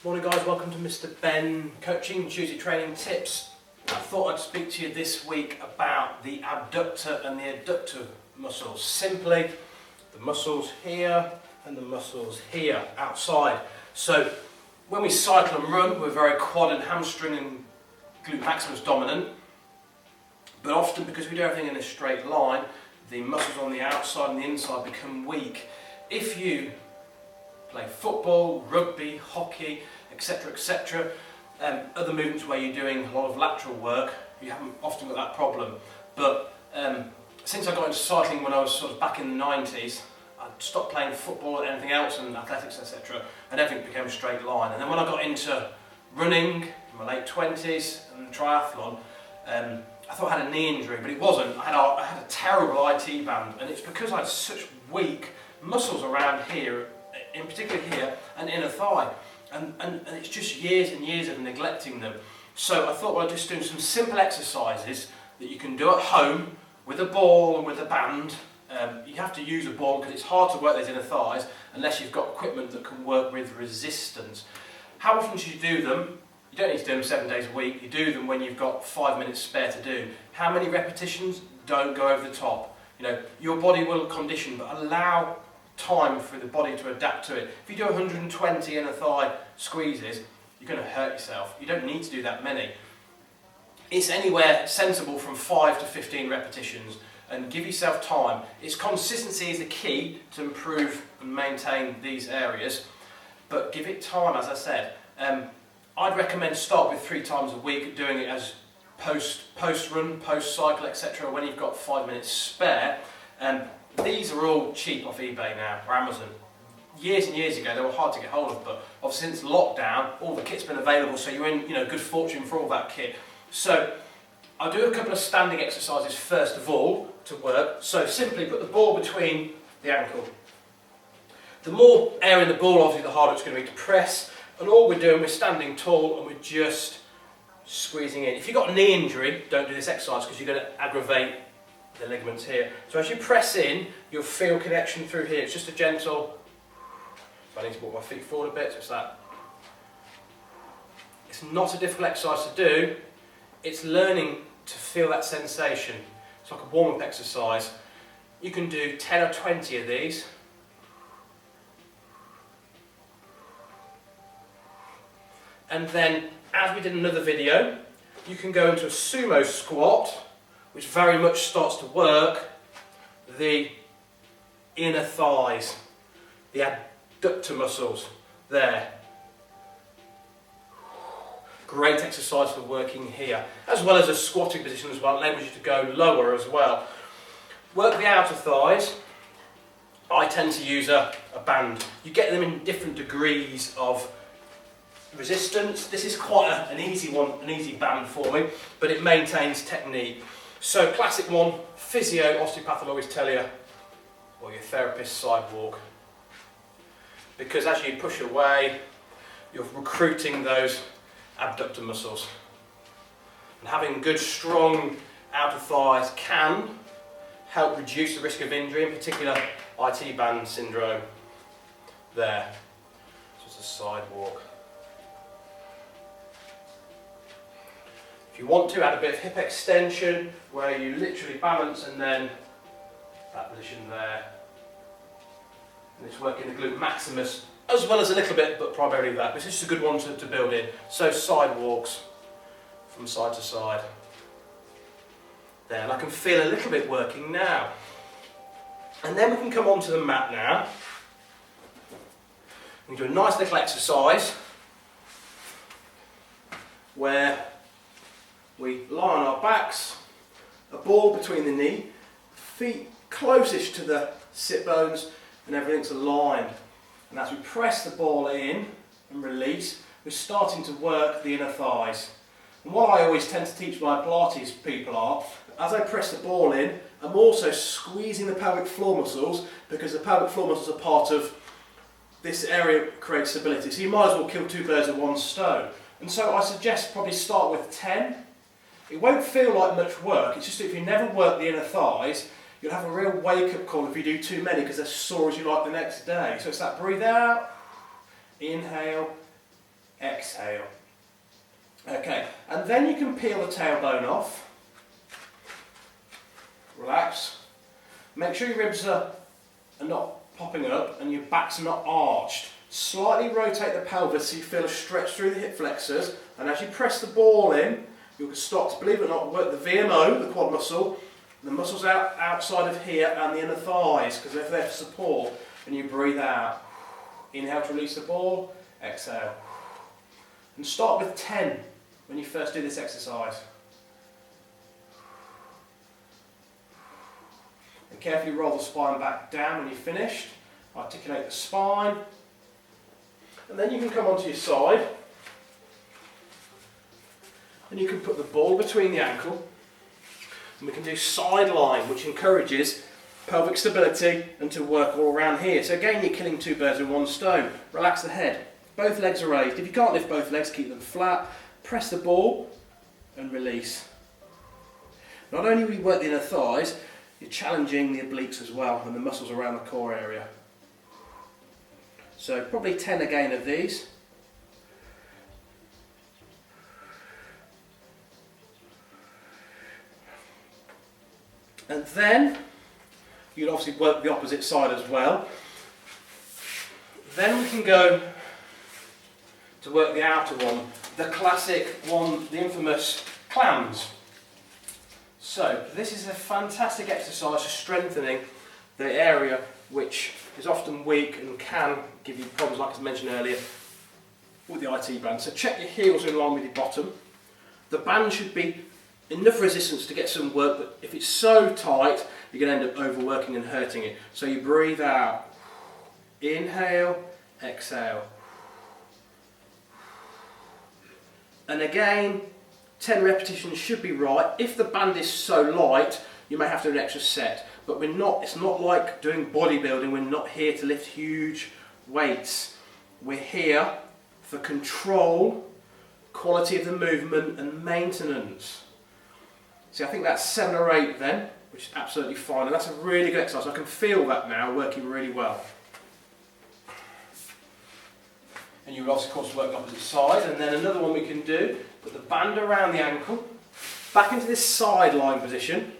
Morning guys, welcome to Mr. Ben Coaching Tuesday Training Tips. I thought I'd speak to you this week about the abductor and the adductor muscles. Simply, the muscles here and the muscles here outside. So when we cycle and run, we're very quad and hamstring and glute maximus dominant. But often, because we do everything in a straight line, the muscles on the outside and the inside become weak. If you play football, rugby, hockey, etc., other movements where you're doing a lot of lateral work, you haven't often got that problem. But since I got into cycling when I was sort of back in the 90s, I stopped playing football and anything else and athletics, etc., and everything became a straight line. And then when I got into running in my late 20s and triathlon, I thought I had a knee injury, but it wasn't. I had a terrible IT band, and it's because I had such weak muscles around here, in particular here, and inner thigh, and it's just years and years of neglecting them. So I thought, well, I'd just do some simple exercises that you can do at home with a ball and with a band. You have to use a ball because it's hard to work those inner thighs unless you've got equipment that can work with resistance. How often should you do them? You don't need to do them 7 days a week. You do them when you've got 5 minutes spare to do. How many repetitions? Don't go over the top. You know, your body will condition, but allow time for the body to adapt to it. If you do 120 inner thigh squeezes, you're going to hurt yourself. You don't need to do that many. It's anywhere sensible from 5 to 15 repetitions, and give yourself time. It's consistency is the key to improve and maintain these areas, but give it time, as I said. I'd recommend start with 3 times a week, doing it as post-run, post-cycle, etc. when you've got 5 minutes spare. These are all cheap off eBay now, or Amazon. Years and years ago they were hard to get hold of, but obviously since lockdown all the kit's been available, so you're in good fortune for all that kit. So I'll do a couple of standing exercises first of all to work. So simply put the ball between the ankle. The more air in the ball, obviously the harder it's going to be to press, and all we're doing, we're standing tall and we're just squeezing in. If you've got a knee injury, don't do this exercise because you're going to aggravate the ligaments here. So as you press in, you'll feel connection through here. It's just a gentle, so I need to walk my feet forward a bit, so it's that. It's not a difficult exercise to do, it's learning to feel that sensation. It's like a warm-up exercise. You can do 10 or 20 of these. And then, as we did in another video, you can go into a sumo squat, which very much starts to work the inner thighs, the adductor muscles there. Great exercise for working here, as well as a squatting position as well. It enables you to go lower as well. Work the outer thighs. I tend to use a band. You get them in different degrees of resistance. This is quite an easy one, an easy band for me, but it maintains technique. So classic one, physio, osteopath will always tell you, or your therapist, side walk. Because as you push away, you're recruiting those abductor muscles. And having good, strong outer thighs can help reduce the risk of injury, in particular IT band syndrome there. So it's a side walk. If you want to, add a bit of hip extension where you literally balance and then that position there. And it's working the glute maximus as well as a little bit, but primarily that. This is just a good one to build in. So side walks from side to side. There, and I can feel a little bit working now. And then we can come onto the mat now. We do a nice little exercise where we lie on our backs, a ball between the knee, feet closest to the sit bones, and everything's aligned. And as we press the ball in and release, we're starting to work the inner thighs. And what I always tend to teach my Pilates people are, as I press the ball in, I'm also squeezing the pelvic floor muscles, because the pelvic floor muscles are part of this area that creates stability. So you might as well kill 2 birds with 1 stone. And so I suggest probably start with 10. It won't feel like much work, it's just that if you never work the inner thighs, you'll have a real wake-up call if you do too many because they're sore as you like the next day. So it's that breathe out, inhale, exhale. Okay, and then you can peel the tailbone off. Relax. Make sure your ribs are not popping up and your backs are not arched. Slightly rotate the pelvis so you feel a stretch through the hip flexors, and as you press the ball in, you can start to, believe it or not, work the VMO, the quad muscle, the muscles outside of here and the inner thighs, because they're there for support, and you breathe out. Inhale to release the ball, exhale. And start with 10 when you first do this exercise. And carefully roll the spine back down when you're finished. Articulate the spine. And then you can come onto your side. And you can put the ball between the ankle. And we can do side line, which encourages pelvic stability and to work all around here. So again, you're killing two birds with one stone. Relax the head. Both legs are raised. If you can't lift both legs, keep them flat. Press the ball and release. Not only will you work the inner thighs, you're challenging the obliques as well and the muscles around the core area. So probably 10 again of these. And then you'd obviously work the opposite side as well. Then we can go to work the outer one, the classic one, the infamous clams. So this is a fantastic exercise for strengthening the area which is often weak and can give you problems, like I mentioned earlier, with the IT band. So check your heels in line with your bottom. The band should be enough resistance to get some work, but if it's so tight, you're going to end up overworking and hurting it. So you breathe out. Inhale, exhale. And again, 10 repetitions should be right. If the band is so light, you may have to do an extra set. But it's not like doing bodybuilding. We're not here to lift huge weights. We're here for control, quality of the movement and maintenance. See, I think that's 7 or 8 then, which is absolutely fine. And that's a really good exercise. I can feel that now working really well. And you will also, of course, work opposite side. And then another one we can do, put the band around the ankle, back into this side lying position.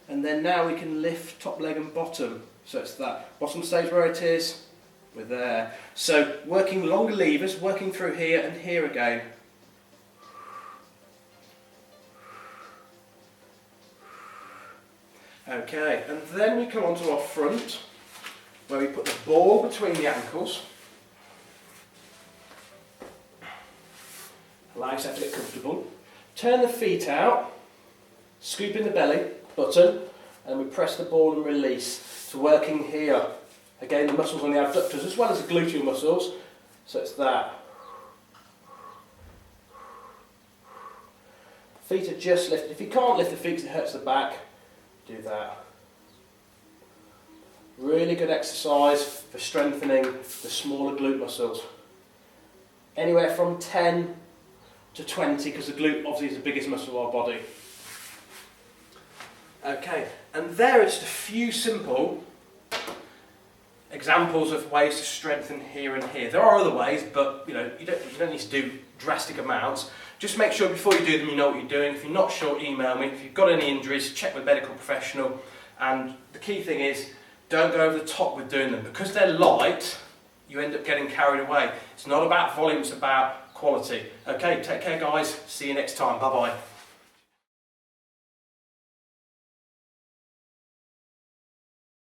And then now we can lift top leg and bottom. So it's that. Bottom stays where it is. We're there. So working longer levers, working through here and here again. Okay, and then we come onto our front, where we put the ball between the ankles. Allow yourself to get comfortable. Turn the feet out, scoop in the belly, button, and we press the ball and release. So working here. Again, the muscles on the abductors as well as the gluteal muscles. So it's that. Feet are just lifted. If you can't lift the feet because it hurts the back, do that. Really good exercise for strengthening the smaller glute muscles. Anywhere from 10 to 20, because the glute obviously is the biggest muscle of our body. Okay, and there are just a few simple examples of ways to strengthen here and here. There are other ways, but you don't need to do drastic amounts. Just make sure before you do them you know what you're doing. If you're not sure, email me. If you've got any injuries, check with a medical professional. And the key thing is, don't go over the top with doing them. Because they're light, you end up getting carried away. It's not about volume, it's about quality. Okay, take care guys. See you next time. Bye bye.